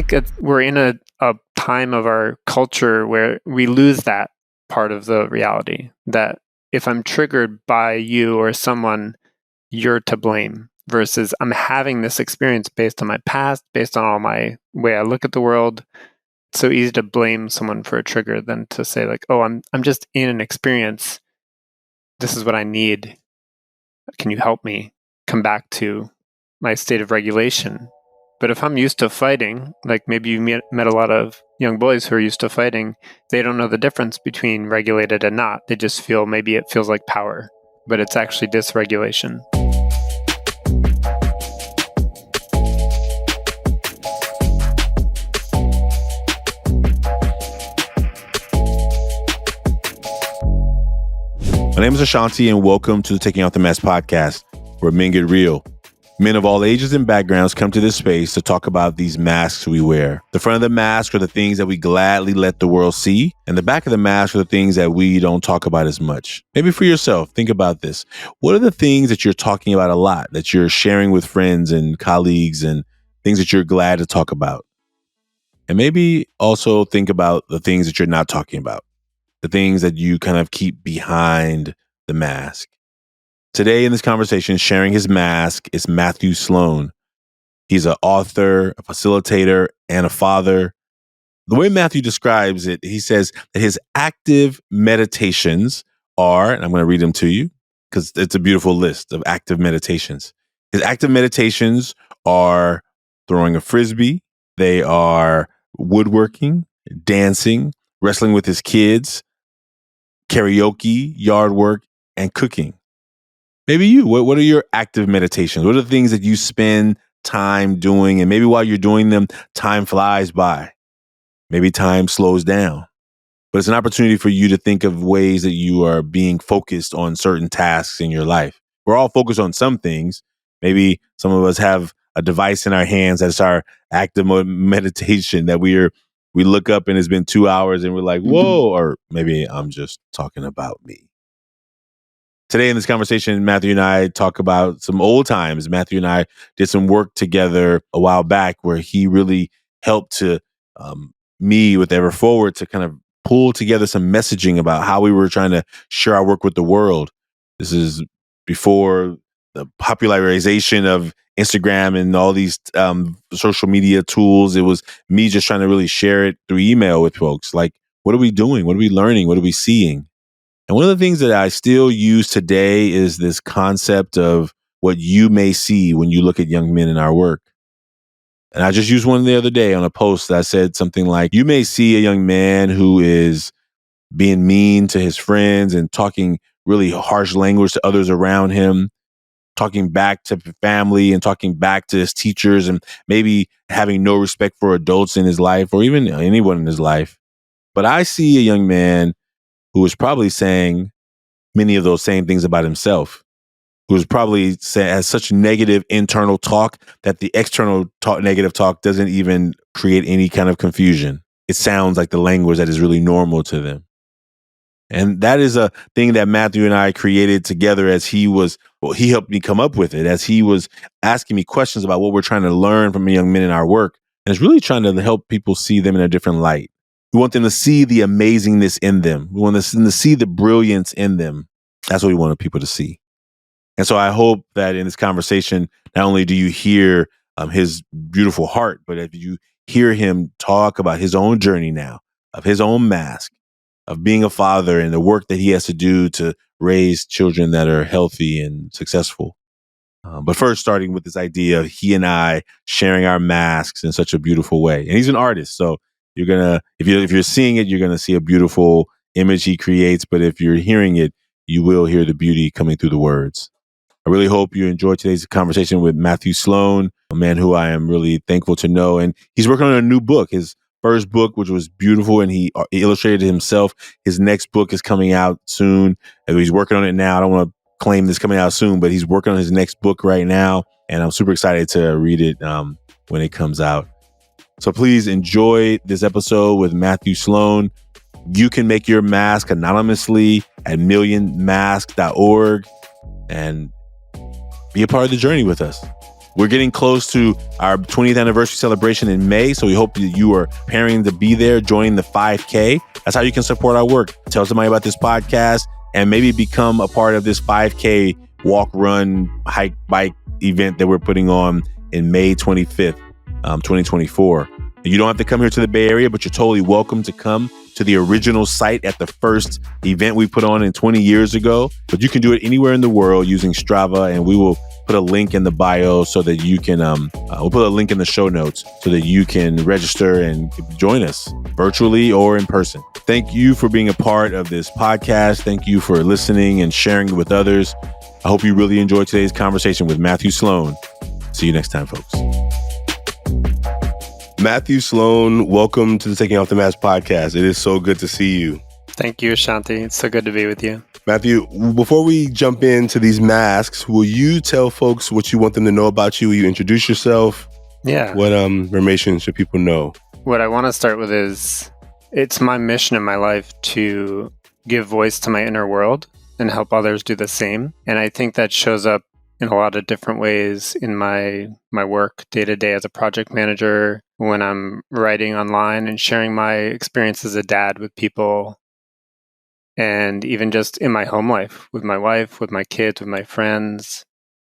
think we're in a time of our culture where we lose that part of the reality, that if I'm triggered by you or someone, you're to blame, versus I'm having this experience based on my past, based on all my way I look at the world. It's so easy to blame someone for a trigger than to say like, oh, I'm just in an experience. This is what I need. Can you help me come back to my state of regulation? But if I'm used to fighting, like maybe you met a lot of young boys who are used to fighting, they don't know the difference between regulated and not. They just feel, maybe it feels like power, but it's actually dysregulation. My name is Ashanti, and welcome to the Taking Out the Mess podcast, where men get real. Men of all ages and backgrounds come to this space to talk about these masks we wear. The front of the mask are the things that we gladly let the world see, and the back of the mask are the things that we don't talk about as much. Maybe for yourself, think about this. What are the things that you're talking about a lot, that you're sharing with friends and colleagues, and things that you're glad to talk about? And maybe also think about the things that you're not talking about, the things that you kind of keep behind the mask. Today in this conversation, sharing his mask is Matthew Sloane. He's an author, a facilitator, and a father. The way Matthew describes it, he says that his active meditations are, and I'm going to read them to you because it's a beautiful list of active meditations. His active meditations are throwing a frisbee. They are woodworking, dancing, wrestling with his kids, karaoke, yard work, and cooking. Maybe you, what are your active meditations? What are the things that you spend time doing? And maybe while you're doing them, time flies by. Maybe time slows down. But it's an opportunity for you to think of ways that you are being focused on certain tasks in your life. We're all focused on some things. Maybe some of us have a device in our hands that's our active meditation that we look up and it's been 2 hours and we're like, whoa, or maybe I'm just talking about me. Today in this conversation, Matthew and I talk about some old times. Matthew and I did some work together a while back where he really helped to me with Ever Forward to kind of pull together some messaging about how we were trying to share our work with the world. This is before the popularization of Instagram and all these social media tools. It was me just trying to really share it through email with folks. Like, what are we doing? What are we learning? What are we seeing? And one of the things that I still use today is this concept of what you may see when you look at young men in our work. And I just used one the other day on a post that said something like, you may see a young man who is being mean to his friends and talking really harsh language to others around him, talking back to family and talking back to his teachers, and maybe having no respect for adults in his life or even anyone in his life. But I see a young man who is probably saying many of those same things about himself, who is probably has such negative internal talk that the external negative talk doesn't even create any kind of confusion. It sounds like the language that is really normal to them. And that is a thing that Matthew and I created together as he helped me come up with it, as he was asking me questions about what we're trying to learn from young men in our work. And it's really trying to help people see them in a different light. We want them to see the amazingness in them. We want them to see the brilliance in them. That's what we want people to see. And so I hope that in this conversation, not only do you hear his beautiful heart, but if you hear him talk about his own journey now, of his own mask, of being a father and the work that he has to do to raise children that are healthy and successful. But first, starting with this idea of he and I sharing our masks in such a beautiful way. And he's an artist, so you're gonna, if you're seeing it, you're gonna see a beautiful image he creates. But if you're hearing it, you will hear the beauty coming through the words. I really hope you enjoyed today's conversation with Matthew Sloane, a man who I am really thankful to know. And he's working on a new book, his first book, which was beautiful, and he illustrated it himself. His next book is coming out soon, and he's working on it now. I don't want to claim this coming out soon, but he's working on his next book right now, and I'm super excited to read it when it comes out. So please enjoy this episode with Matthew Sloane. You can make your mask anonymously at millionmask.org and be a part of the journey with us. We're getting close to our 20th anniversary celebration in May, so we hope that you are preparing to be there, joining the 5K. That's how you can support our work. Tell somebody about this podcast and maybe become a part of this 5K walk, run, hike, bike event that we're putting on in May 25th, 2024. You don't have to come here to the Bay Area, but you're totally welcome to come to the original site at the first event we put on in 20 years ago. But you can do it anywhere in the world using Strava, and we will put a link in the bio so that you can, we'll put a link in the show notes so that you can register and join us virtually or in person. Thank you for being a part of this podcast. Thank you for listening and sharing it with others. I hope you really enjoyed today's conversation with Matthew Sloane. See you next time, folks. Matthew Sloane, welcome to the Taking Off the Mask podcast. It is so good to see you. Thank you, Ashanti. It's so good to be with you. Matthew, before we jump into these masks, will you tell folks what you want them to know about you? Will you introduce yourself? Yeah. What information should people know? What I want to start with is it's my mission in my life to give voice to my inner world and help others do the same. And I think that shows up in a lot of different ways in my work day to day as a project manager, when I'm writing online and sharing my experience as a dad with people, and even just in my home life with my wife, with my kids, with my friends.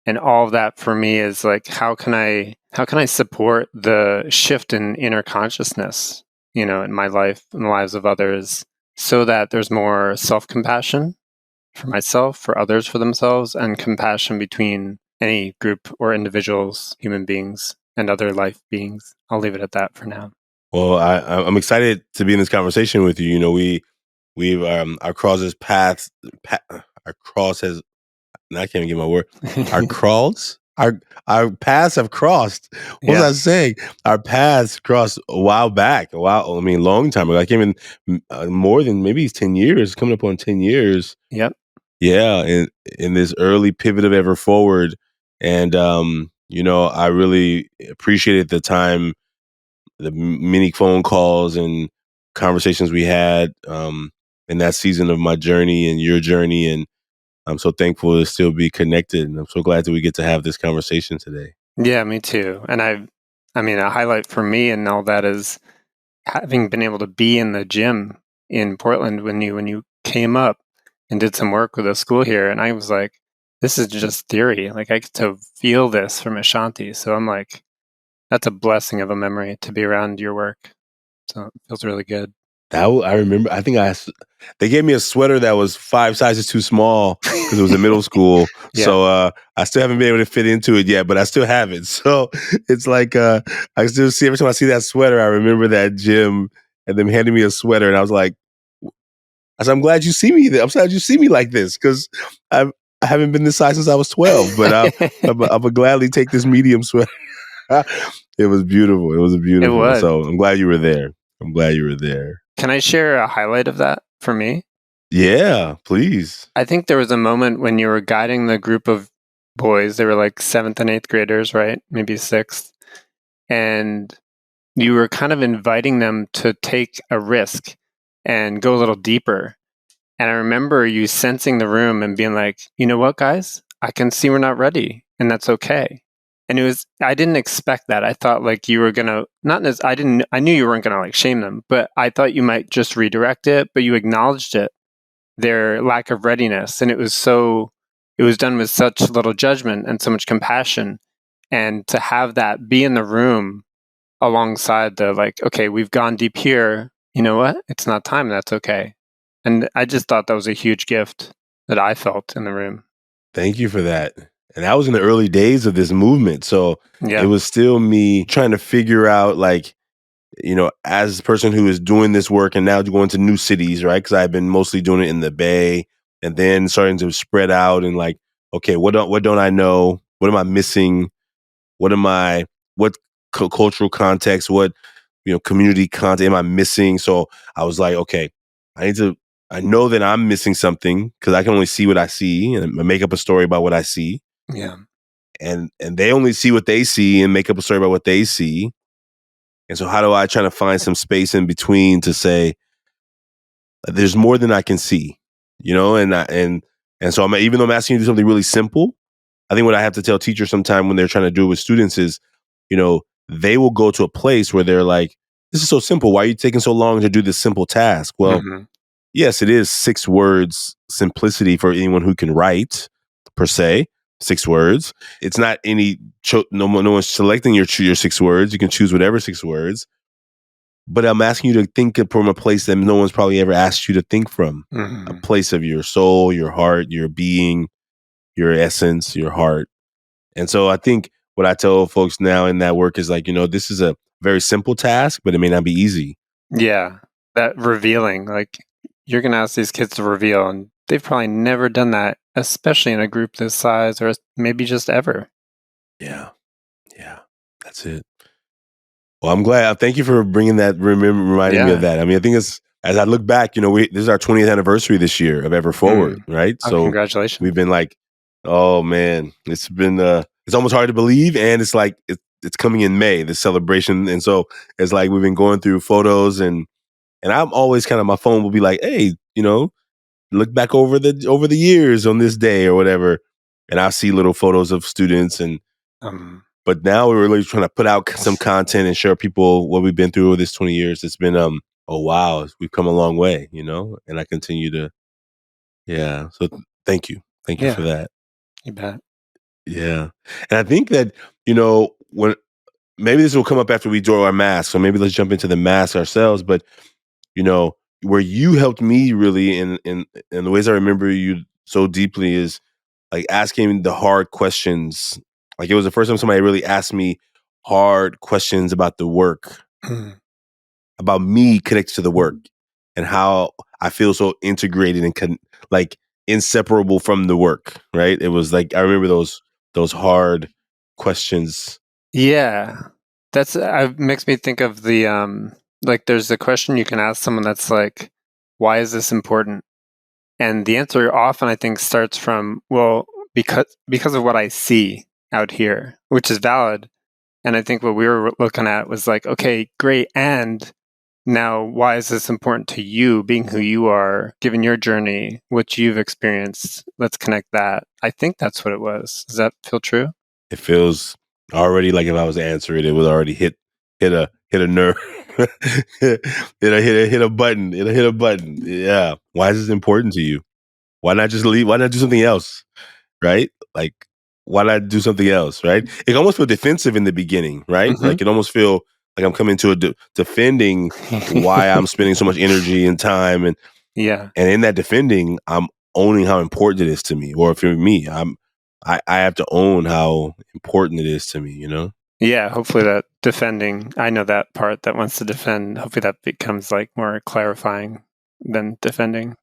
And all of that for me is like, how can I support the shift in inner consciousness, in my life and the lives of others, so that there's more self-compassion for myself, for others, for themselves, and compassion between any group or individuals, human beings, and other life beings. I'll leave it at that for now. Well, I'm excited to be in this conversation with you. We've our crosses paths. Our cross has. I can't even get my word. Our crawls. Our paths have crossed. What was I saying? Our paths crossed a while back. Long time ago. I came in more than maybe 10 years. Coming up on 10 years. Yep. Yeah, in this early pivot of Ever Forward, and I really appreciated the time, the many phone calls and conversations we had in that season of my journey and your journey, and I'm so thankful to still be connected, and I'm so glad that we get to have this conversation today. Yeah, me too. And a highlight for me and all that is having been able to be in the gym in Portland when you came up and did some work with a school here. And I was like, this is just theory. Like, I get to feel this from Ashanti. So I'm like, that's a blessing of a memory to be around your work. So it feels really good. I remember, they gave me a sweater that was 5 sizes too small because it was in middle school. Yeah. So I still haven't been able to fit into it yet, but I still have it. So it's like, I still see, every time I see that sweater, I remember that gym and them handing me a sweater. And I was like, I'm glad you see me. I'm glad you see me like this, because I haven't been this size since I was 12, but I would gladly take this medium sweater. It was beautiful. It was beautiful. It was. So I'm glad you were there. Can I share a highlight of that for me? Yeah, please. I think there was a moment when you were guiding the group of boys. They were like 7th and 8th graders, right? Maybe 6th. And you were kind of inviting them to take a risk and go a little deeper. And I remember you sensing the room and being like, you know what, guys? I can see we're not ready, and that's okay. And I didn't expect that. I thought like you were going to, I knew you weren't going to like shame them, but I thought you might just redirect it, but you acknowledged it, their lack of readiness. And it was done with such little judgment and so much compassion. And to have that be in the room alongside the like, okay, we've gone deep here. You know what? It's not time. That's okay. And I just thought that was a huge gift that I felt in the room. Thank you for that. And that was in the early days of this movement. So It was still me trying to figure out, like, as a person who is doing this work and now going to new cities, right? Because I've been mostly doing it in the Bay, and then starting to spread out and like, okay, what don't I know? What am I missing? What cultural context? What community content am I missing? So I was like, okay, I know that I'm missing something because I can only see what I see and make up a story about what I see. Yeah. And they only see what they see and make up a story about what they see. And so how do I try to find some space in between to say, there's more than I can see, and so even though I'm asking you to do something really simple, I think what I have to tell teachers sometime when they're trying to do it with students is, they will go to a place where they're like, this is so simple. Why are you taking so long to do this simple task? Well, yes, it is 6 words simplicity for anyone who can write, per se. 6 words. It's not no one's selecting your 6 words. You can choose whatever 6 words. But I'm asking you to think from a place that no one's probably ever asked you to think from. A place of your soul, your heart, your being, your essence, your heart. And so I think what I tell folks now in that work is like, this is a very simple task, but it may not be easy. Yeah. That revealing, like you're going to ask these kids to reveal, and they've probably never done that, especially in a group this size or maybe just ever. Yeah. Yeah. That's it. Well, I'm glad. Thank you for bringing that, reminding me of that. I mean, I think as I look back, this is our 20th anniversary this year of Ever Forward, right? Oh, So congratulations. we've been like, oh man, it's been, it's almost hard to believe. And it's like, it's coming in May, this celebration. And so it's like, we've been going through photos and I'm always kind of, my phone will be like, hey, look back over the years on this day or whatever. And I see little photos of students but now we're really trying to put out some content and share people what we've been through over this 20 years. It's been, oh wow, we've come a long way, and I continue to, yeah. So thank you. Thank you for that. You bet. Yeah. And I think that, when maybe this will come up after we draw our mask. So maybe let's jump into the mask ourselves. But, where you helped me really in the ways I remember you so deeply is like asking the hard questions. Like it was the first time somebody really asked me hard questions about the work, about me connected to the work and how I feel so integrated and like inseparable from the work. Right. It was like, I remember those hard questions. Yeah. That's makes me think of the like there's a question you can ask someone that's like, why is this important? And the answer often I think starts from, well, because of what I see out here, which is valid. And I think what we were looking at was like, okay, great. And now why is this important to you, being who you are, given your journey, what you've experienced? Let's connect that. I think that's what it was. Does that feel true? It feels already like if I was to answer it, it would already hit a nerve. hit a button. It'll hit a button. Yeah. Why is this important to you? Why not just leave? Why not do something else? Right? Like, why not do something else? Right? It can almost feel defensive in the beginning, right? Like it almost feel like I'm coming to defending why I'm spending so much energy and time, and in that defending, I'm owning how important it is to me. Or for me, I have to own how important it is to me. Yeah, hopefully that defending, I know that part that wants to defend, hopefully that becomes like more clarifying than defending.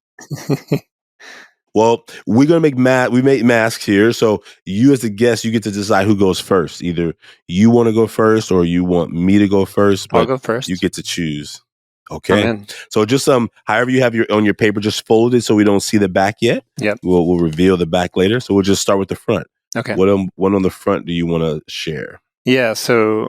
Well, we're gonna we make masks here. So you as the guest, you get to decide who goes first. Either you want to go first or you want me to go first, but I'll go first. you get to choose. I'm Okay. in. So just however you have on your paper, just fold it so we don't see the back yet. Yep. We'll reveal the back later. So we'll just start with the front. Okay. What on the front do you want to share? Yeah. So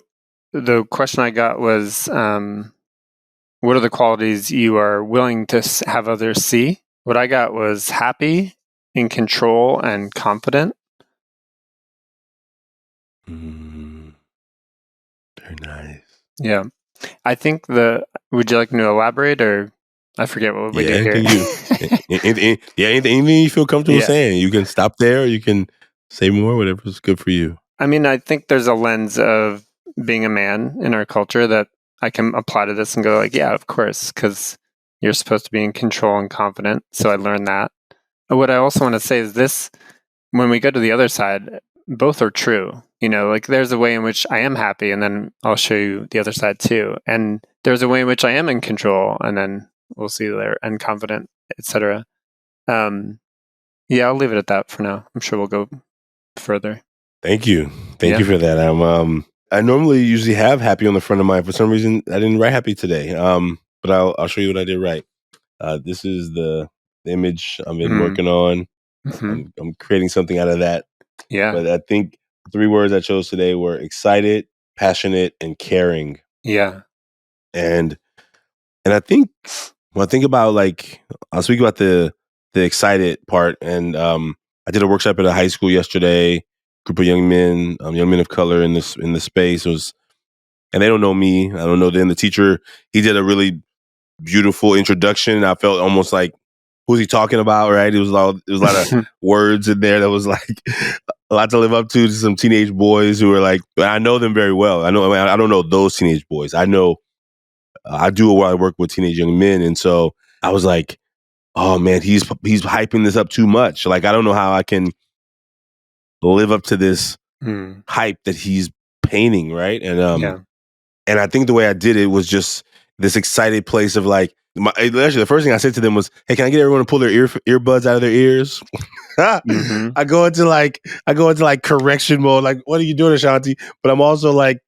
the question I got was, what are the qualities you are willing to have others see? What I got was happy, in control, and confident. Very nice. Yeah. I think would you like me to elaborate, or I forget what we did here? Anything you feel comfortable saying. You can stop there, or you can say more, whatever's good for you. I mean, I think there's a lens of being a man in our culture that I can apply to this and go like, yeah, of course, because you're supposed to be in control and confident. So I learned that. What I also want to say is this, when we go to the other side, both are true. Like there's a way in which I am happy, and then I'll show you the other side too. And there's a way in which I am in control, and then we'll see there, and confident, etc. Yeah, I'll leave it at that for now. I'm sure we'll go further. Thank you. Thank you for that. I normally usually have happy on the front of mine. For some reason, I didn't write happy today. But I'll show you what I did right. This is the image I've been working on. I'm creating something out of that. Yeah. But I think 3 words I chose today were excited, passionate, and caring. Yeah. And I think when I think about I'll speak about the excited part. And I did a workshop at a high school yesterday, group of young men of color in this space. And they don't know me. I don't know them. The teacher, he did a really beautiful introduction. I felt almost like, who's he talking about, right? It was a lot of words in there that was like a lot to live up to some teenage boys who were like, I know them very well. I don't know those teenage boys. I know, I do I work with teenage young men. And so I was like, oh man, he's hyping this up too much. Like, I don't know how I can live up to this hype that he's painting, right? And and I think the way I did it was just this excited place of like, actually the first thing I said to them was, "Hey, can I get everyone to pull their earbuds out of their ears?" I go into like correction mode, like, "What are you doing, Ashanti?" But I'm also like,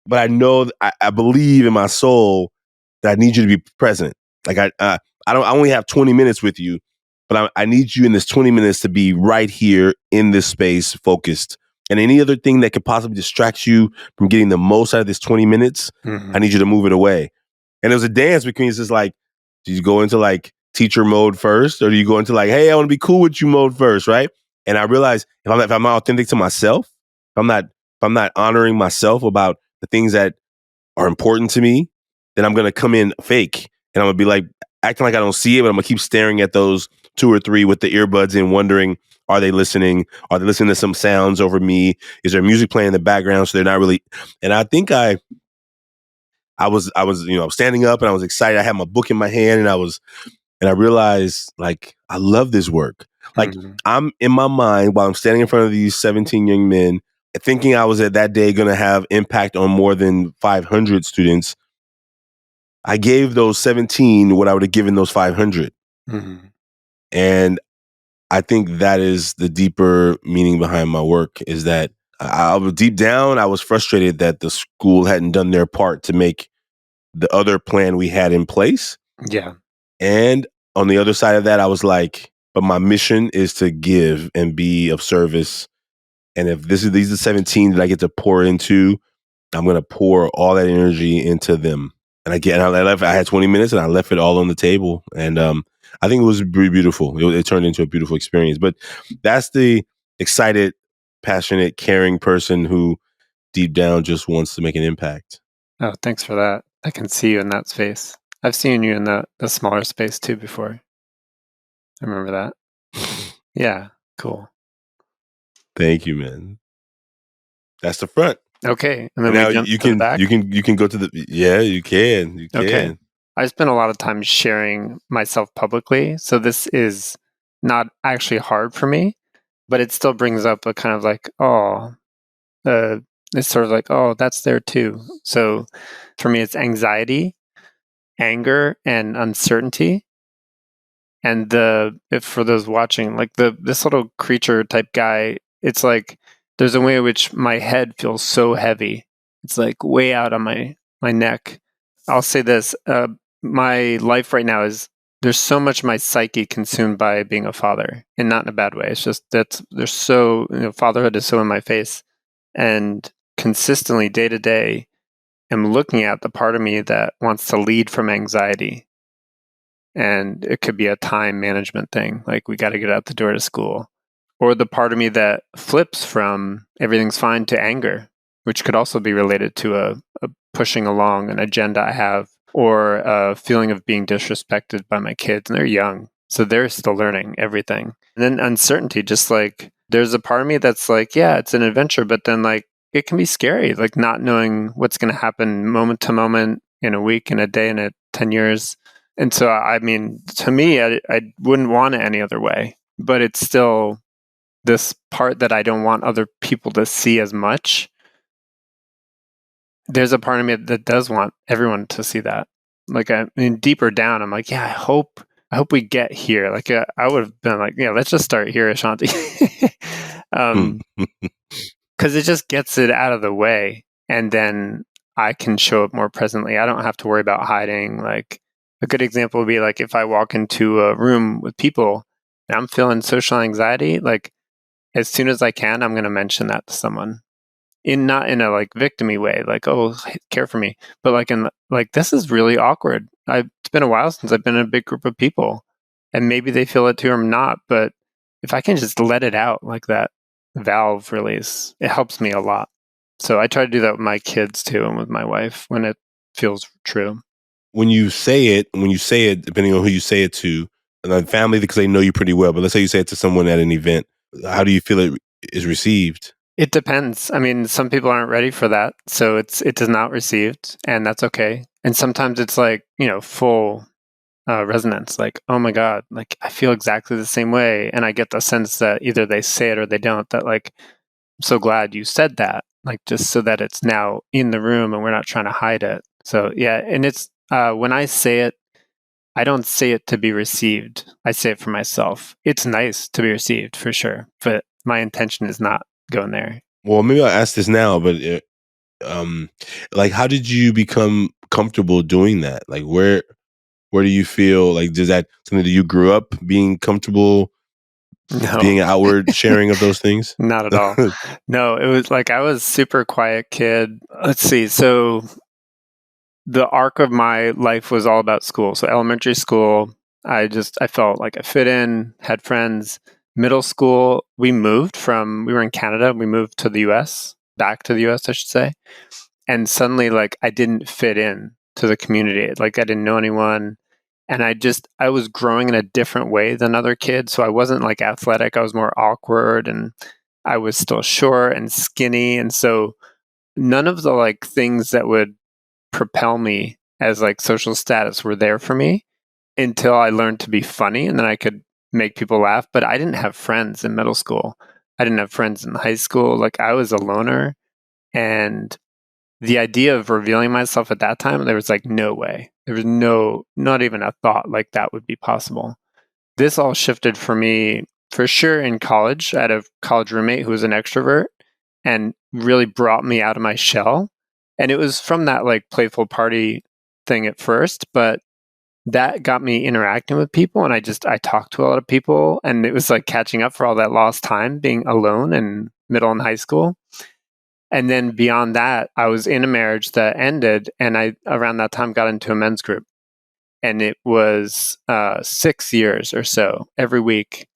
but I know I believe in my soul that I need you to be present. Like I only have 20 minutes with you, but I need you in this 20 minutes to be right here in this space, focused. And any other thing that could possibly distract you from getting the most out of this 20 minutes, I need you to move it away. And it was a dance between, it's just like, do you go into like teacher mode first, or do you go into like, hey, I want to be cool with you mode first, right? And I realized if I'm not authentic to myself, if I'm not honoring myself about the things that are important to me, then I'm gonna come in fake, and I'm gonna be like acting like I don't see it, but I'm gonna keep staring at those two or three with the earbuds in, wondering, are they listening? Are they listening to some sounds over me? Is there music playing in the background? So they're not really. And I think I was standing up and I was excited. I had my book in my hand, and I realized, like, I love this work. Like, I'm in my mind while I'm standing in front of these 17 young men, thinking I was at that day going to have impact on more than 500 students. I gave those 17 what I would have given those 500. And I think that is the deeper meaning behind my work, is that I was deep down, I was frustrated that the school hadn't done their part to make the other plan we had in place. Yeah. And on the other side of that, I was like, but my mission is to give and be of service. And if these are 17 that I get to pour into, I'm going to pour all that energy into them. And I had 20 minutes and I left it all on the table. And I think it was really beautiful. It turned into a beautiful experience. But that's the excited, passionate, caring person who deep down just wants to make an impact. Oh, thanks for that. I can see you in that space. I've seen you in the smaller space too before. I remember that. Yeah, cool. Thank you, man. That's the front. Okay, and then now we jump you to the can back. you can go to the you can. Okay. I spend a lot of time sharing myself publicly, so this is not actually hard for me, but it still brings up a kind of like, it's sort of like, oh, that's there too. So for me, it's anxiety, anger, and uncertainty. And if for those watching, like this little creature type guy, it's like there's a way in which my head feels so heavy. It's like way out on my neck. I'll say this: my life right now is, there's so much of my psyche consumed by being a father, and not in a bad way. It's just that there's so, fatherhood is so in my face, and consistently day to day, I'm looking at the part of me that wants to lead from anxiety. And it could be a time management thing, like we got to get out the door to school, or the part of me that flips from everything's fine to anger, which could also be related to a pushing along an agenda I have, or a feeling of being disrespected by my kids, and they're young, so they're still learning everything. And then uncertainty, just like there's a part of me that's like, yeah, it's an adventure, but then like it can be scary, like not knowing what's going to happen moment to moment, in a week, in a day, in 10 years. And so, I mean, to me, I wouldn't want it any other way. But it's still this part that I don't want other people to see as much. There's a part of me that does want everyone to see that. Like, I mean, deeper down, I'm like, yeah, I hope we get here. Like, I would have been like, yeah, let's just start here, Ashanti. Because it just gets it out of the way. And then I can show up more presently. I don't have to worry about hiding. Like, a good example would be like if I walk into a room with people and I'm feeling social anxiety, like as soon as I can, I'm going to mention that to someone. Not in a like victim-y way, like, oh, care for me, but like in like, this is really awkward. It's been a while since I've been in a big group of people, and maybe they feel it too or not. But if I can just let it out like that, valve release. It helps me a lot. So I try to do that with my kids too, and with my wife when it feels true. When you say it, depending on who you say it to, and family, because they know you pretty well, but let's say you say it to someone at an event, how do you feel it is received? It depends. I mean, some people aren't ready for that, so it is not received, and that's okay. And sometimes it's like, full resonance, like, oh my God, like I feel exactly the same way. And I get the sense that either they say it or they don't, that like, I'm so glad you said that, like just so that it's now in the room and we're not trying to hide it. So yeah, and it's when I say it, I don't say it to be received. I say it for myself. It's nice to be received for sure, but my intention is not going there. Well, maybe I'll ask this now, but like, how did you become comfortable doing that? Like, where do you feel like, does that something that you grew up being comfortable No, being outward sharing of those things? not at all. No, it was like I was super quiet kid. Let's see. So the arc of my life was all about school. So elementary school, I felt like I fit in, had friends. Middle school, we were in Canada, we moved to the US, back to the US, I should say. And suddenly, like, I didn't fit in to the community. Like, I didn't know anyone. And I was growing in a different way than other kids. So I wasn't like athletic. I was more awkward, and I was still short and skinny. And so none of the like things that would propel me as like social status were there for me until I learned to be funny, and then I could make people laugh. But I didn't have friends in middle school. I didn't have friends in high school. Like, I was a loner, and the idea of revealing myself at that time, there was like no way. There was not even a thought like that would be possible. This all shifted for me for sure in college. I had a college roommate who was an extrovert and really brought me out of my shell. And it was from that like playful party thing at first, but that got me interacting with people. And I talked to a lot of people, and it was like catching up for all that lost time being alone in middle and high school. And then beyond that, I was in a marriage that ended, and I around that time got into a men's group, and it was 6 years or so every week,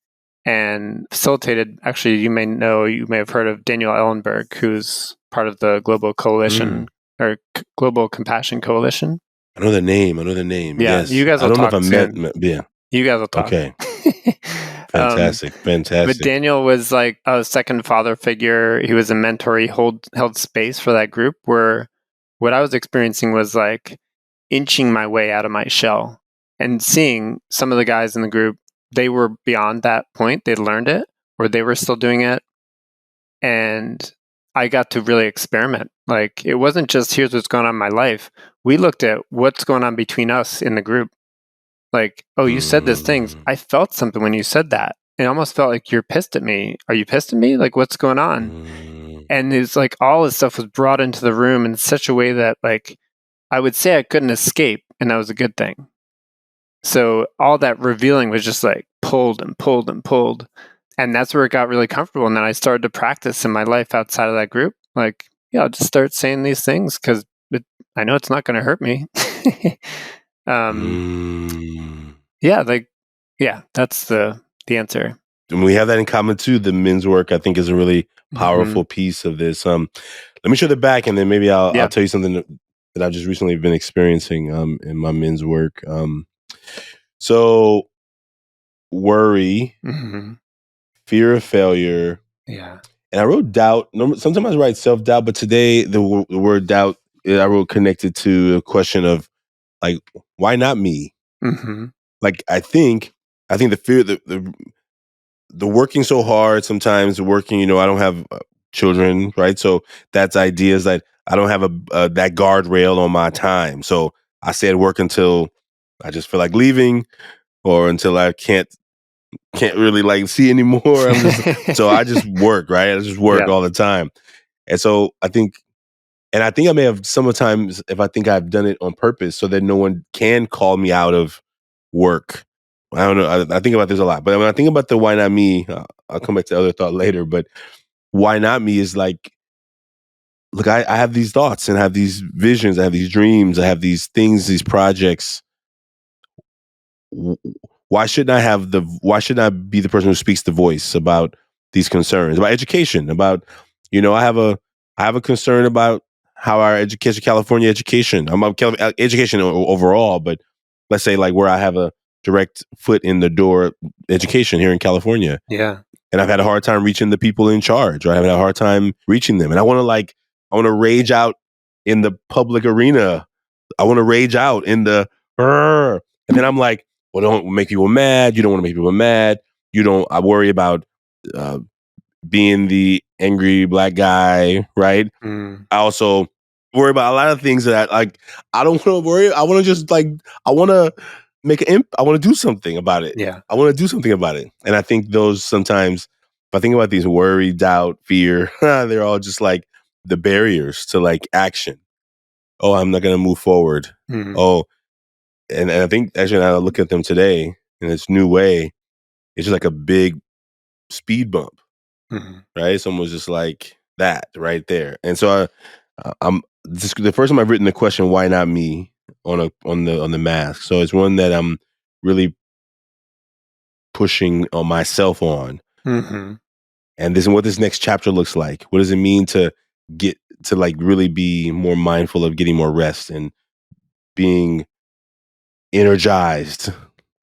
and facilitated. Actually, you may have heard of Daniel Ellenberg, who's part of the Global Coalition or Global Compassion Coalition. I know the name. Yeah, Yes. you guys I will don't know if talk I soon. met. Yeah. You guys will talk. Okay. um, Fantastic. But Daniel was like a second father figure. He was a mentor. He held space for that group, where what I was experiencing was like inching my way out of my shell and seeing some of the guys in the group. They were beyond that point. They'd learned it, or they were still doing it. And I got to really experiment. Like, it wasn't just here's what's going on in my life. We looked at what's going on between us in the group. Like, oh, you said these things. I felt something when you said that. It almost felt like you're pissed at me. Are you pissed at me? Like, what's going on? And it's like all this stuff was brought into the room in such a way that, like, I would say I couldn't escape, and that was a good thing. So all that revealing was just like pulled and pulled and pulled. And that's where it got really comfortable. And then I started to practice in my life outside of that group. Like, yeah, I'll just start saying these things because I know it's not going to hurt me. Yeah, that's the answer. And we have that in common too. The men's work, I think, is a really powerful piece of this. Let me show the back, and then maybe I'll tell you something that I've just recently been experiencing in my men's work. So worry, fear of failure. Yeah. And I wrote doubt. Sometimes I write self-doubt, but today the word doubt, I wrote connected to a question of like, why not me? Like, I think the fear, the working so hard, sometimes working, I don't have children, right? So that's ideas that I don't have that guardrail on my time. So I said work until I just feel like leaving, or until I can't really like see anymore. So I just work, right? I just work all the time. And so I think I may have sometimes, if I think I've done it on purpose so that no one can call me out of work. I don't know. I think about this a lot. But when I think about the why not me, I'll come back to the other thought later. But why not me is like, look, I have these thoughts and I have these visions. I have these dreams. I have these things, these projects. Why shouldn't I be the person who speaks the voice about these concerns about education, about, I have a concern about how our education, California education, I'm about education overall, but let's say like where I have a direct foot in the door education here in California. Yeah. And I've had a hard time reaching the people in charge, right? I've had a hard time reaching them. And I want to rage out in the public arena. I want to rage out in the, and then I'm like, well, don't make people mad. You don't want to make people mad. I worry about being the angry black guy, right? I also worry about a lot of things that I don't want to worry. I want to just I want to I want to do something about it. Yeah. I want to do something about it. And I think those sometimes, if I think about these worry, doubt, fear, they're all just like the barriers to like action. Oh, I'm not going to move forward. Oh, and I think actually I look at them today in this new way, it's just like a big speed bump, right? Someone was just like that right there. And so I'm just the first time I've written the question, why not me, on the mask. So it's one that I'm really pushing on myself on. And this, and what this next chapter looks like. What does it mean to get to like really be more mindful of getting more rest and being energized?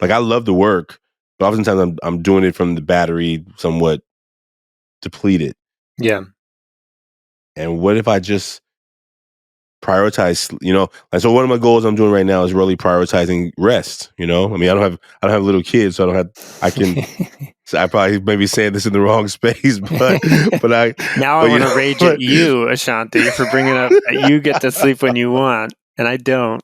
Like I love the work, but oftentimes I'm doing it from the battery somewhat depleted. Yeah. And what if I just prioritize, and so one of my goals I'm doing right now is really prioritizing rest. I mean, I don't have little kids, so so I probably maybe saying this in the wrong space, but I want to rage at you, Ashanti, for bringing up that you get to sleep when you want and I don't.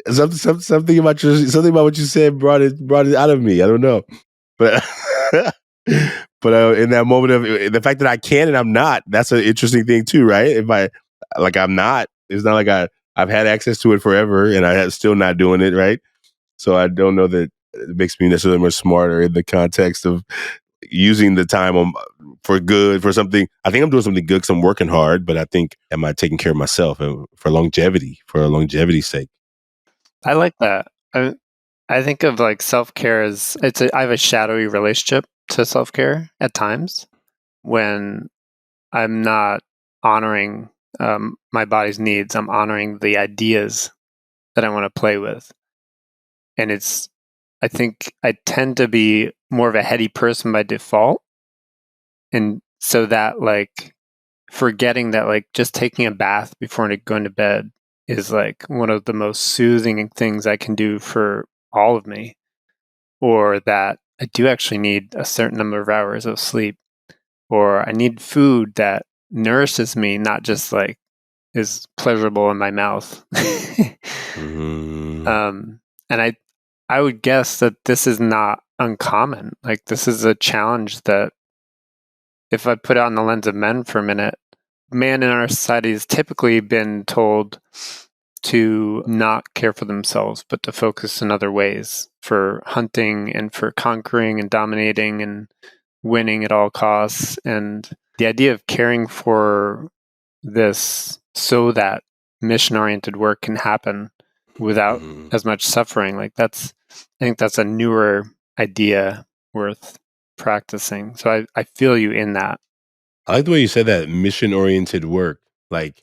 Something about what you said brought it out of me. I don't know, but in that moment of the fact that I can and I'm not, that's an interesting thing too, right? If I'm not, it's not like I've had access to it forever and I'm still not doing it, right? So I don't know that it makes me necessarily more smarter in the context of using the time for good, for something. I think I'm doing something good because I'm working hard, but I think, am I taking care of myself for longevity's sake? I like that. I think of like self-care as I have a shadowy relationship to self-care at times when I'm not honoring my body's needs. I'm honoring the ideas that I want to play with. And I think I tend to be more of a heady person by default. And so that like forgetting that like just taking a bath before going to bed is like one of the most soothing things I can do for all of me, or that I do actually need a certain number of hours of sleep, or I need food that nourishes me, not just like is pleasurable in my mouth. And I would guess that this is not uncommon. Like this is a challenge that if I put it on the lens of men for a minute, man in our society has typically been told to not care for themselves, but to focus in other ways for hunting and for conquering and dominating and winning at all costs. And the idea of caring for this so that mission-oriented work can happen without as much suffering, I think that's a newer idea worth practicing. So I feel you in that. I like the way you said that, mission-oriented work. Like,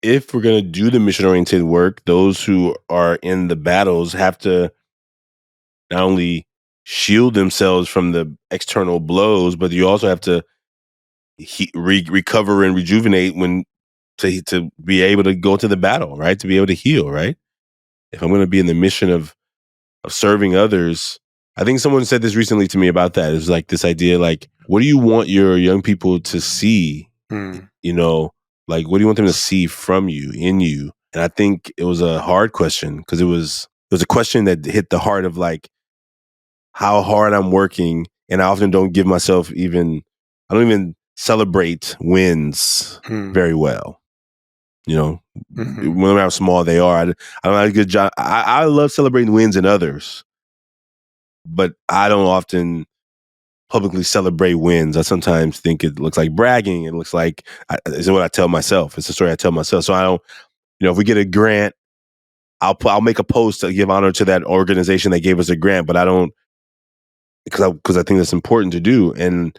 if we're going to do the mission-oriented work, those who are in the battles have to not only shield themselves from the external blows, but you also have to recover and rejuvenate to be able to go to the battle, right? To be able to heal, right? If I'm going to be in the mission of serving others, I think someone said this recently to me about that. It was like this idea, like, what do you want your young people to see? Like, what do you want them to see from you, in you? And I think it was a hard question because it was a question that hit the heart of like how hard I'm working. And I often don't give myself I don't even celebrate wins very well. No matter how small they are, I don't have a good job. I love celebrating wins in others, but I don't often publicly celebrate wins. I sometimes think it looks like bragging. It looks like it's what I tell myself. It's a story I tell myself. So I don't, if we get a grant, I'll make a post to give honor to that organization that gave us a grant, but I don't because I think that's important to do. And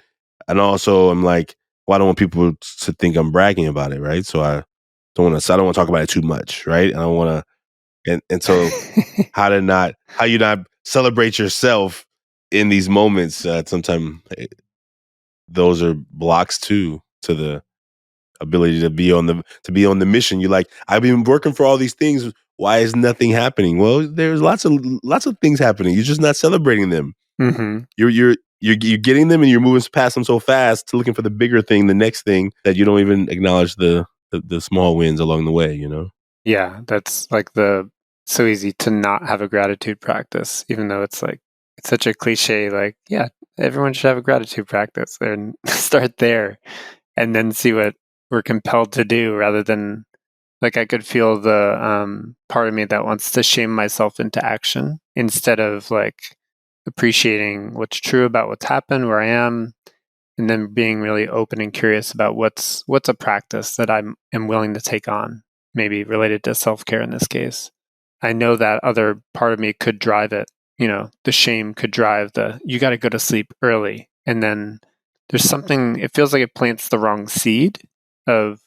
also I'm like, well, I don't want people to think I'm bragging about it, right? So I don't want to talk about it too much, right? I don't want to, and so how you not celebrate yourself in these moments. Sometimes those are blocks too to the ability to be on the mission. You're like, I've been working for all these things. Why is nothing happening? Well, there's lots of things happening. You're just not celebrating them. Mm-hmm. You're getting them and you're moving past them so fast to looking for the bigger thing, the next thing, that you don't even acknowledge the small wins along the way, you know? Yeah, that's like so easy to not have a gratitude practice, even though it's like, it's such a cliche, like, yeah, everyone should have a gratitude practice and start there and then see what we're compelled to do rather than, like, I could feel the part of me that wants to shame myself into action instead of like appreciating what's true about what's happened, where I am, and then being really open and curious about what's a practice that am willing to take on, maybe related to self-care in this case. I know that other part of me could drive it. The shame could drive you got to go to sleep early. And then there's something, it feels like it plants the wrong seed of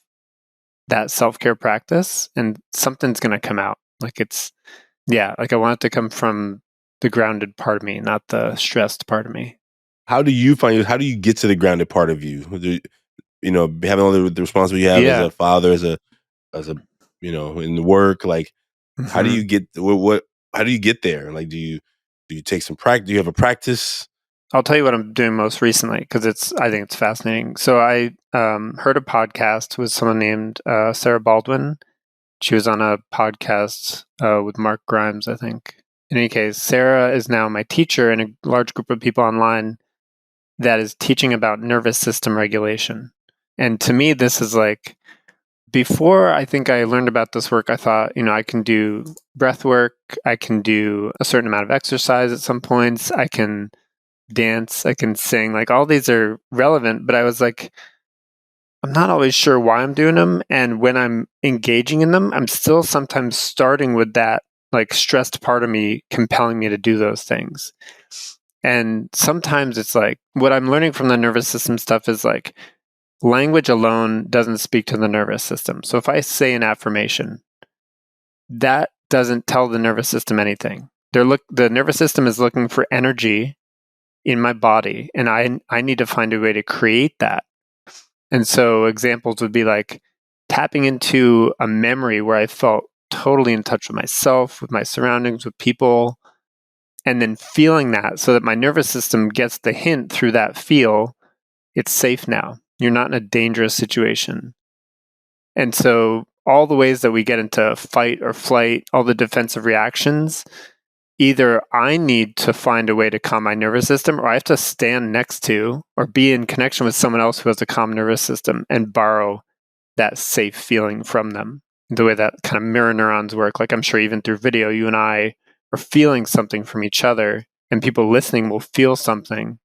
that self-care practice, and something's going to come out. Like like I want it to come from the grounded part of me, not the stressed part of me. How do you get to the grounded part of you? Having all the responsibility you have as Yeah. a father, as a in the work, like, how do Mm-hmm. you get how do you get there? Like, do you take some practice? Do you have a practice? I'll tell you what I'm doing most recently because I think it's fascinating. So I heard a podcast with someone named Sarah Baldwin. She was on a podcast with Mark Grimes, I think. In any case, Sarah is now my teacher in a large group of people online that is teaching about nervous system regulation. And to me, this is like, before I think I learned about this work, I thought, I can do breath work, I can do a certain amount of exercise at some points, I can dance, I can sing, like all these are relevant, but I was like, I'm not always sure why I'm doing them. And when I'm engaging in them, I'm still sometimes starting with that like stressed part of me compelling me to do those things. And sometimes it's like what I'm learning from the nervous system stuff is like language alone doesn't speak to the nervous system. So if I say an affirmation, that doesn't tell the nervous system anything. The nervous system is looking for energy in my body, and I need to find a way to create that. And so examples would be like tapping into a memory where I felt totally in touch with myself, with my surroundings, with people, and then feeling that so that my nervous system gets the hint through that feel, it's safe now. You're not in a dangerous situation. And so all the ways that we get into fight or flight, all the defensive reactions, either I need to find a way to calm my nervous system, or I have to stand next to or be in connection with someone else who has a calm nervous system and borrow that safe feeling from them. The way that kind of mirror neurons work, like I'm sure even through video, you and I are feeling something from each other, and people listening will feel something.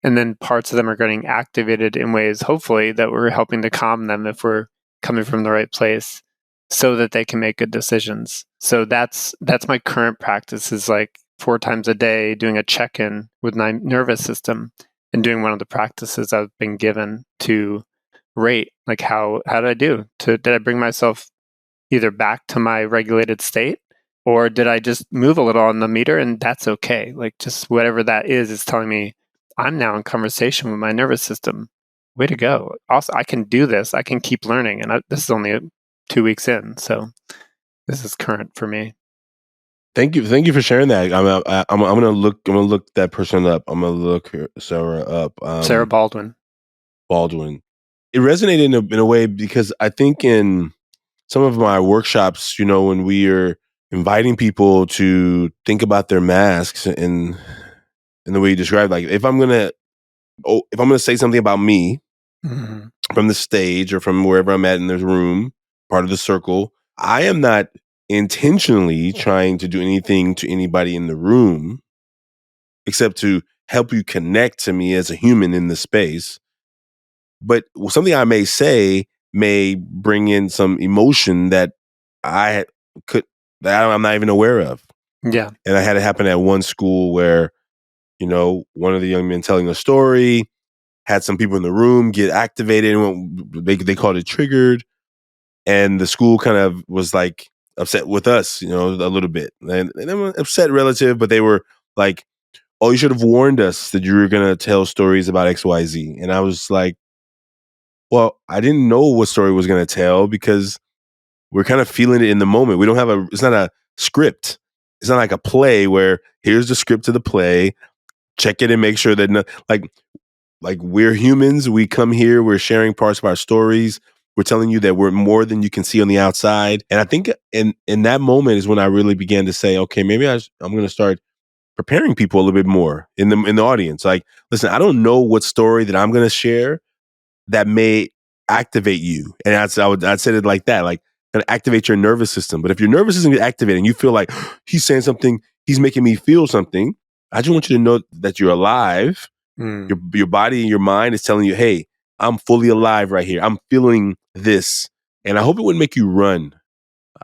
And then parts of them are getting activated in ways, hopefully, that we're helping to calm them if we're coming from the right place so that they can make good decisions. So that's my current practice, is like 4 times a day doing a check-in with my nervous system and doing one of the practices I've been given to rate, like how did I do? Did I bring myself either back to my regulated state, or did I just move a little on the meter? And that's okay. Like just whatever that is telling me I'm now in conversation with my nervous system. Way to go. Also, I can do this. I can keep learning. And this is only 2 weeks in. So this is current for me. Thank you for sharing that. I'm gonna look that person up. I'm gonna look Sarah up. Sarah Baldwin. Baldwin. It resonated in a way because I think in some of my workshops, when we are inviting people to think about their masks in the way you described, like if I'm gonna say something about me Mm-hmm. from the stage or from wherever I'm at in the room, part of the circle, I am not intentionally trying to do anything to anybody in the room except to help you connect to me as a human in the space. But something I may say may bring in some emotion that I could that I'm not even aware of. Yeah. And I had it happen at one school where one of the young men telling a story had some people in the room get activated, and they called it triggered, and the school kind of was like upset with us, a little bit, and they were upset relative, but they were like, "Oh, you should have warned us that you were gonna tell stories about XYZ." And I was like, "Well, I didn't know what story I was gonna tell because we're kind of feeling it in the moment. We don't have it's not a script. It's not like a play where here's the script of the play, check it and make sure that like we're humans. We come here, we're sharing parts of our stories. We're telling you that we're more than you can see on the outside." And I think in that moment is when I really began to say, okay, maybe I'm going to start preparing people a little bit more in the audience. Like, listen, I don't know what story that I'm going to share that may activate you. And I'd say it like that, like gonna activate your nervous system. But if your nervous system is activated and you feel like he's saying something, he's making me feel something, I just want you to know that you're alive. Your body and your mind is telling you, hey, I'm fully alive right here. I'm feeling this. And I hope it wouldn't make you run.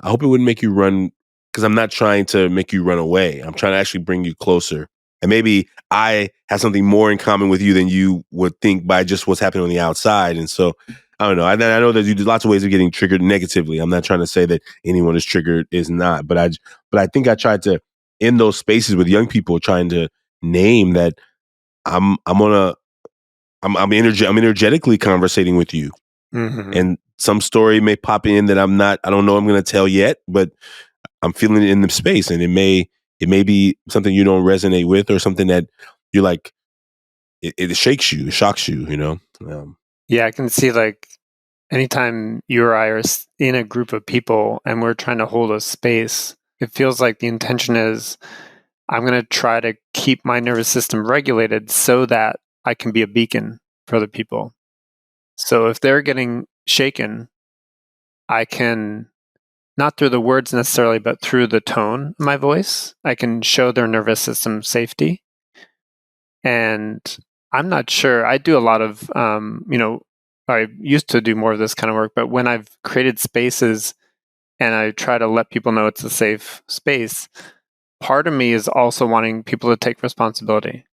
I hope it wouldn't make you run because I'm not trying to make you run away. I'm trying to actually bring you closer. And maybe I have something more in common with you than you would think by just what's happening on the outside. And so, I don't know. I know that there's lots of ways of getting triggered negatively. I'm not trying to say that anyone is triggered is not, but I think I tried to, in those spaces with young people, trying to name that I'm energetically conversating with you. Mm-hmm. And some story may pop in that I don't know I'm going to tell yet, but I'm feeling it in the space, and it may be something you don't resonate with, or something that you're like, it shakes you, it shocks you, Yeah, I can see like anytime you or I are in a group of people and we're trying to hold a space, it feels like the intention is I'm going to try to keep my nervous system regulated so that I can be a beacon for other people. So if they're getting shaken, I can, not through the words necessarily, but through the tone of my voice, I can show their nervous system safety. And I'm not sure. I do a lot of, I used to do more of this kind of work, but when I've created spaces and I try to let people know it's a safe space, part of me is also wanting people to take responsibility,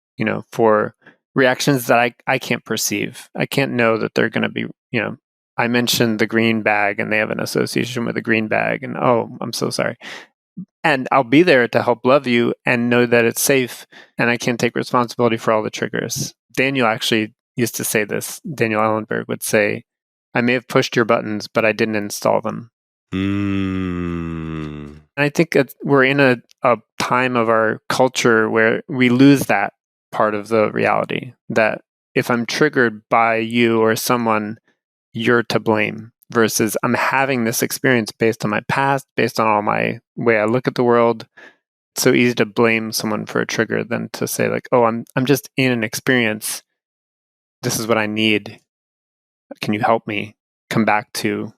for reactions that I can't perceive. I can't know that they're going to be, I mentioned the green bag and they have an association with the green bag, and oh, I'm so sorry. And I'll be there to help love you and know that it's safe, and I can't take responsibility for all the triggers. Daniel actually used to say this. Daniel Ellenberg would say, I may have pushed your buttons, but I didn't install them. And I think we're in a time of our culture where we lose that part of the reality, that if I'm triggered by you or someone, you're to blame, versus I'm having this experience based on my past, based on all my way I look at the world. It's so easy to blame someone for a trigger than to say like, oh, I'm just in an experience. This is what I need. Can you help me come back to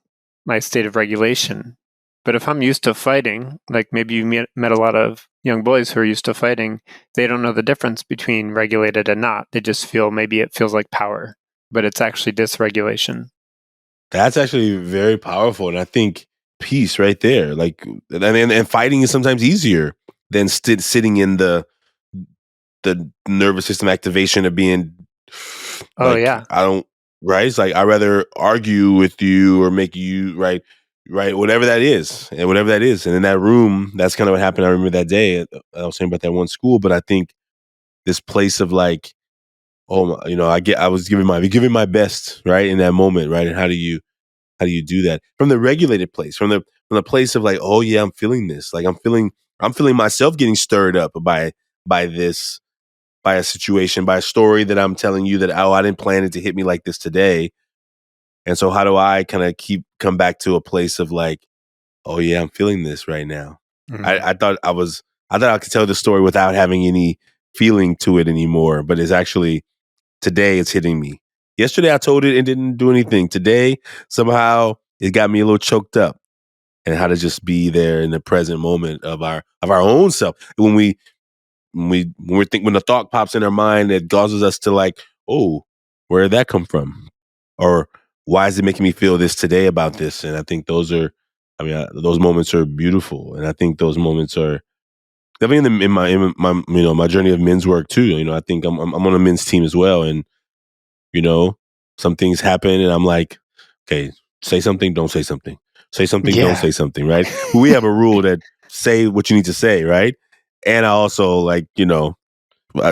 my state of regulation? But if I'm used to fighting, like maybe you met a lot of young boys who are used to fighting, they don't know the difference between regulated and not. They just feel, maybe it feels like power, but it's actually dysregulation. That's actually very powerful. And I think peace right there. Like, and fighting is sometimes easier than sitting in the nervous system activation of being Oh, like, yeah. I don't, right? It's like, I'd rather argue with you or make you, right, whatever that is. And whatever that is. And in that room, that's kind of what happened. I remember that day. I was saying about that one school, but I think this place of like, oh, I was giving my best, right, in that moment, right? And how do you do that from the regulated place, from the place of like, oh yeah, I'm feeling this, like I'm feeling myself getting stirred up by this, by a situation, by a story that I'm telling you that, oh, I didn't plan it to hit me like this today. And so how do I kind of come back to a place of like, oh yeah, I'm feeling this right now. I thought I could tell the story without having any feeling to it anymore, but it's actually, today it's hitting me. Yesterday I told it and didn't do anything. Today, somehow it got me a little choked up. And how to just be there in the present moment of our own self. When the thought pops in our mind, it causes us to like, oh, where did that come from? Or why is it making me feel this today about this? And I think those moments are beautiful. And I think those moments are definitely in my my journey of men's work too. I think I'm on a men's team as well, and some things happen, and I'm like, okay, say something, don't say something, say something, don't Yeah. say something, right? But we have a rule that say what you need to say, right? And I also I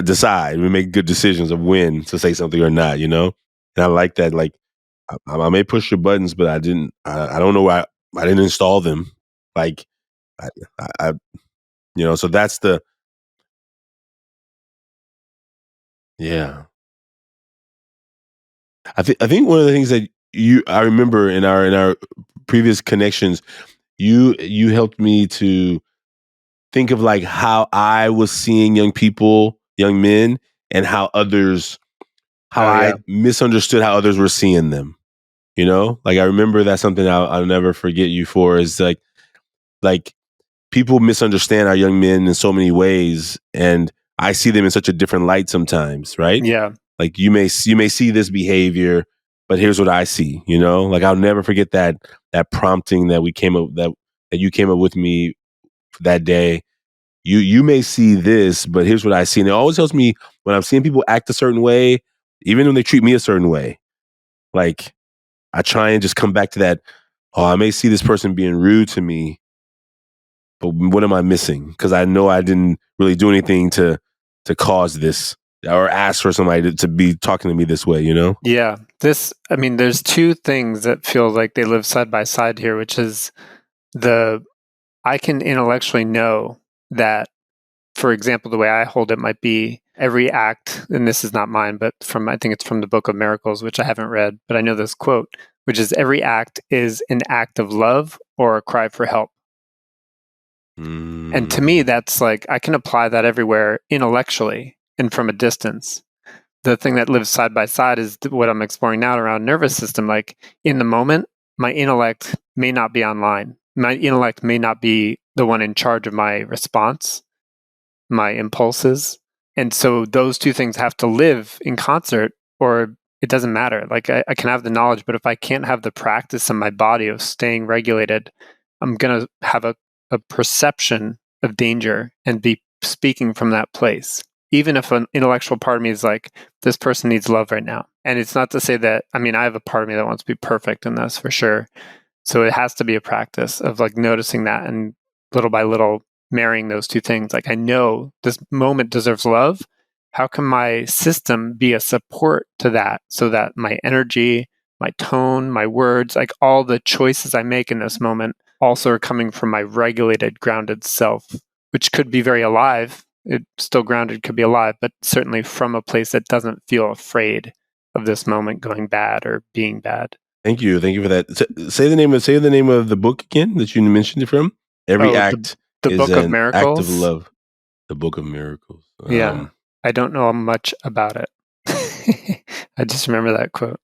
decide we make good decisions of when to say something or not, and I like that. Like I may push your buttons, but I didn't. I don't know why I didn't install them. Like I so that's the yeah. I think one of the things that I remember in our previous connections, you helped me to think of like how I was seeing young people, young men, and how Oh I yeah. misunderstood how others were seeing them. Like I remember that's something I'll never forget you for is like people misunderstand our young men in so many ways, and I see them in such a different light sometimes, right? Yeah. Like you may see this behavior, but here's what I see. Like I'll never forget that prompting that we came up that you came up with me that day. You may see this, but here's what I see. And it always helps me when I'm seeing people act a certain way, even when they treat me a certain way. Like I try and just come back to that. Oh, I may see this person being rude to me, but what am I missing? Because I know I didn't really do anything to cause this or ask for somebody to be talking to me this way. Yeah. There's two things that feel like they live side by side here, which is I can intellectually know that, for example, the way I hold it might be every act, and this is not mine, but I think it's from the Book of Miracles, which I haven't read, but I know this quote, which is every act is an act of love or a cry for help. And to me, Mm. that's like, I can apply that everywhere intellectually and from a distance. The thing that lives side by side is what I'm exploring now around nervous system. Like in the moment, my intellect may not be online. My intellect may not be the one in charge of my response, my impulses. And so those two things have to live in concert or it doesn't matter. Like I can have the knowledge, but if I can't have the practice in my body of staying regulated, I'm going to have a perception of danger and be speaking from that place. Even if an intellectual part of me is like, this person needs love right now. And it's not to say that, I have a part of me that wants to be perfect in this for sure. So it has to be a practice of like noticing that and little by little marrying those two things. Like I know this moment deserves love. How can my system be a support to that so that my energy, my tone, my words, like all the choices I make in this moment also are coming from my regulated, grounded self, which could be very alive. It still grounded could be alive, but certainly from a place that doesn't feel afraid of this moment going bad or being bad. Thank you for that. Say the name of the book again that you mentioned it from. Every Oh, act the is Book of an act of Miracles. love. The Book of Miracles. Yeah, I don't know much about it. I just remember that quote.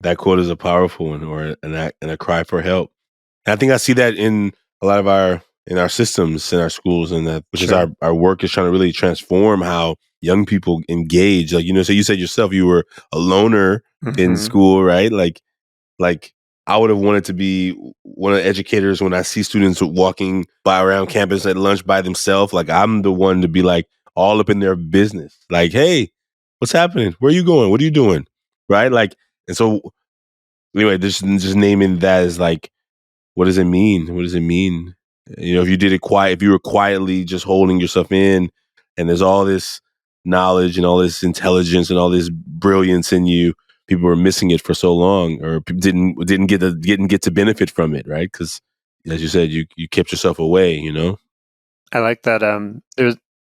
That quote is a powerful one, or an act and a cry for help. And I think I see that in a lot of our systems in our schools, and that which is Sure. our work is trying to really transform how young people engage. Like so you said yourself you were a loner in Hmm. school, right? Like I would have wanted to be one of the educators when I see students walking by around campus at lunch by themselves. Like I'm the one to be like all up in their business. Like, hey, what's happening? Where are you going? What are you doing? Right? Like, and so anyway, just naming that as like, what does it mean? What does it mean? If you did it quiet, if you were quietly just holding yourself in, and there's all this knowledge and all this intelligence and all this brilliance in you, people were missing it for so long, or didn't get to benefit from it, right? Because as you said, you kept yourself away. I like that.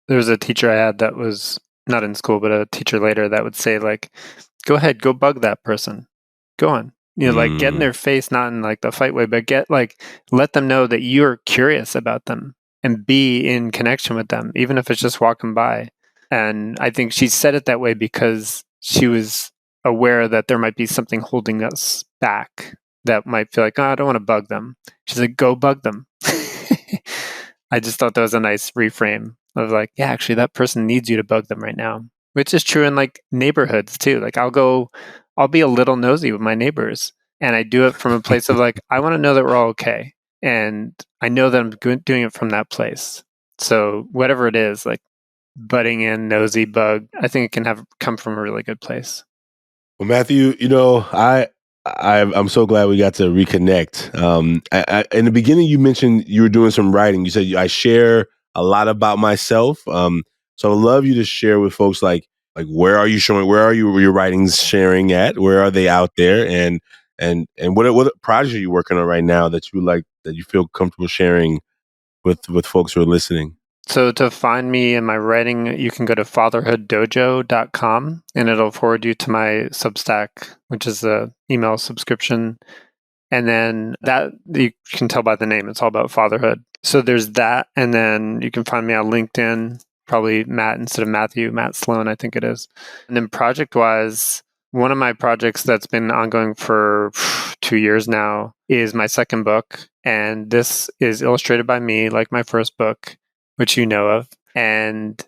There's a teacher I had that was not in school, but a teacher later that would say like, "Go ahead, go bug that person. Go on." Like get in Mm. their face, not in like the fight way, but let them know that you're curious about them and be in connection with them, even if it's just walking by. And I think she said it that way because she was aware that there might be something holding us back that might feel like, oh, I don't want to bug them. She's like, go bug them. I just thought that was a nice reframe of like, yeah, actually, that person needs you to bug them right now, which is true in like neighborhoods too. Like, I'll be a little nosy with my neighbors, and I do it from a place of like, I want to know that we're all okay, and I know that I'm doing it from that place. So whatever it is, like butting in, nosy, bug, I think it can come from a really good place. Well, Matthew, I'm so glad we got to reconnect. In the beginning, you mentioned you were doing some writing. You said I share a lot about myself. So I'd love you to share with folks like where are you your writings sharing at? Where are they out there? And what projects are you working on right now that you feel comfortable sharing with folks who are listening? So to find me and my writing, you can go to fatherhooddojo.com and it'll forward you to my Substack, which is a email subscription. And then that you can tell by the name, it's all about fatherhood. So there's that. And then you can find me on LinkedIn, probably Matt instead of Matthew, Matt Sloane, I think it is. And then project-wise, one of my projects that's been ongoing for 2 years now is my second book. And this is illustrated by me, like my first book, which you know of. And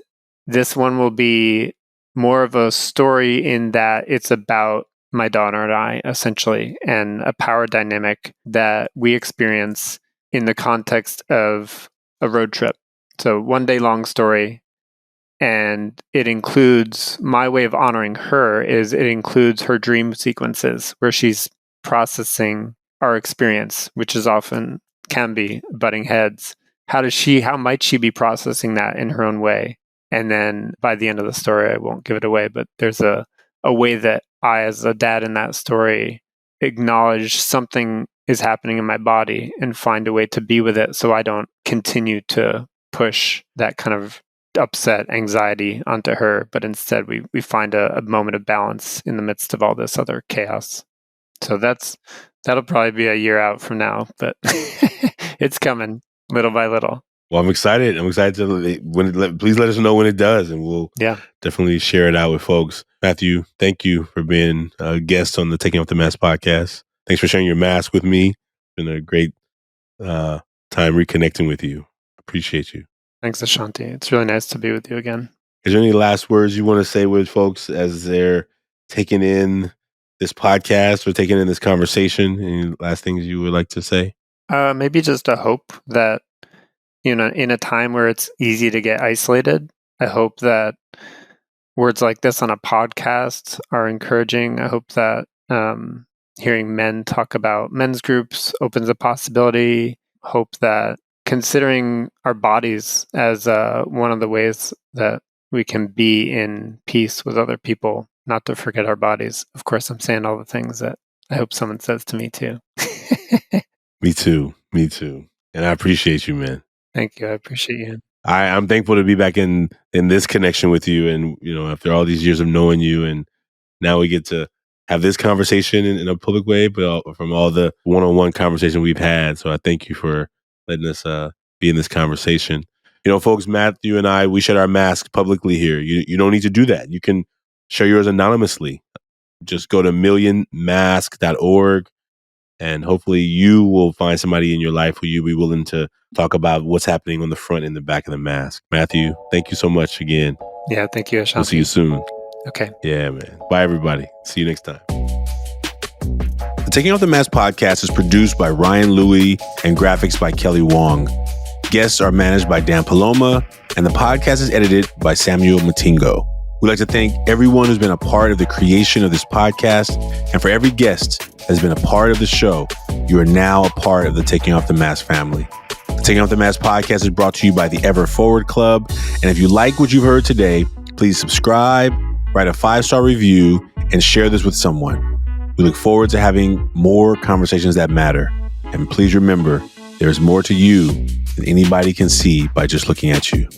this one will be more of a story in that it's about my daughter and I, essentially, and a power dynamic that we experience in the context of a road trip. So 1 day long story. And it includes, my way of honoring her is it includes her dream sequences where she's processing our experience, which is often can be butting heads. How might she be processing that in her own way? And then by the end of the story, I won't give it away, but there's a way that I, as a dad in that story, acknowledge something is happening in my body and find a way to be with it so I don't continue to push that kind of upset anxiety onto her, but instead we find a moment of balance in the midst of all this other chaos. So that'll probably be a year out from now, but it's coming little by little. Well, I'm excited. Please let us know when it does, and we'll definitely share it out with folks. Matthew, thank you for being a guest on the Taking Off the Mask podcast. Thanks for sharing your mask with me. It's been a great time reconnecting with you. Appreciate you. Thanks, Ashanti. It's really nice to be with you again. Is there any last words you want to say with folks as they're taking in this podcast or taking in this conversation? Any last things you would like to say? Maybe just a hope that, in a time where it's easy to get isolated, I hope that words like this on a podcast are encouraging. I hope that hearing men talk about men's groups opens a possibility. Hope that considering our bodies as one of the ways that we can be in peace with other people, not to forget our bodies. Of course, I'm saying all the things that I hope someone says to me too. Me too. And I appreciate you, man. Thank you. I appreciate you. I'm thankful to be back in this connection with you. And, after all these years of knowing you, and now we get to have this conversation in a public way, but from all the one-on-one conversation we've had. So I thank you for letting us be in this conversation. Folks, Matthew and I, we shed our masks publicly here. You don't need to do that. You can share yours anonymously. Just go to millionmask.org. And hopefully you will find somebody in your life who you'll be willing to talk about what's happening on the front and the back of the mask. Matthew, thank you so much again. Yeah, thank you, Ashanti. We'll see you soon. Okay. Yeah, man. Bye, everybody. See you next time. The Taking Off the Mask podcast is produced by Ryan Louie and graphics by Kelly Wong. Guests are managed by Dan Paloma, and the podcast is edited by Samuel Matingo. We'd like to thank everyone who's been a part of the creation of this podcast, and for every guest that has been a part of the show, you are now a part of the Taking Off the Mask family. The Taking Off the Mask podcast is brought to you by the Ever Forward Club, and if you like what you've heard today, please subscribe, write a 5-star review, and share this with someone. We look forward to having more conversations that matter. And please remember, there's more to you than anybody can see by just looking at you.